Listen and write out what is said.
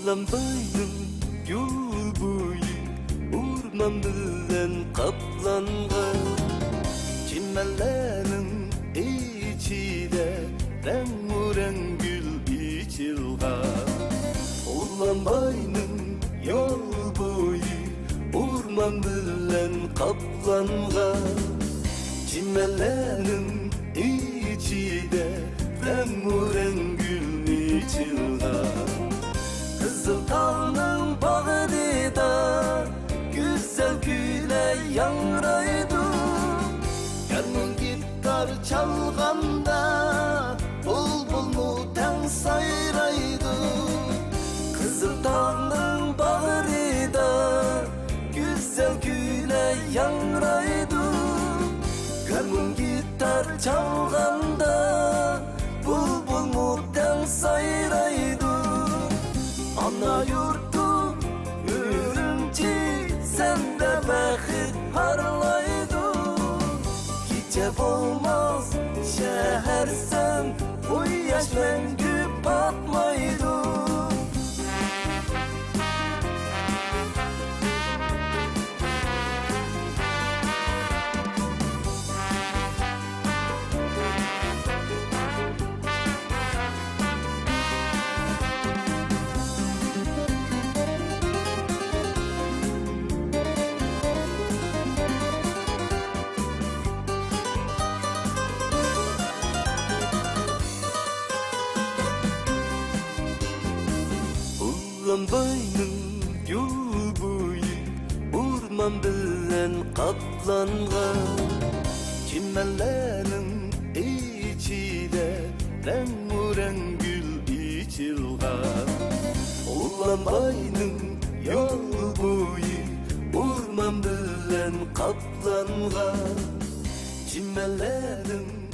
Уланбайдың yol boyu Urman bilen kaplangan Çimenlerin içinde Renguren gül içilgan Уланбайдың yol boyu Urman bilen kaplangan Çimenlerin içinde Renguren gül içilgan Kızıl Dağ'ın bağrında güzel güle yangraydı. Yanın gitar çalganda bulbul mutan sayraydı. Kızıl Dağ'ın bağrında güzel güle yangraydı. Yanın gitar çalganda bulbul mutan sayraydı. Ana yurtum Ürümçi sende bəxit parlaydı. Gecə olmaz şəhərsən bu yaş məngü batmaydı. Уланбайдың yol boyu Urman bilen kaplangan Çimenlerin içinde Renguren gül içilgan Уланбайдың yol boyu Urman bilen kaplangan Çimenlerin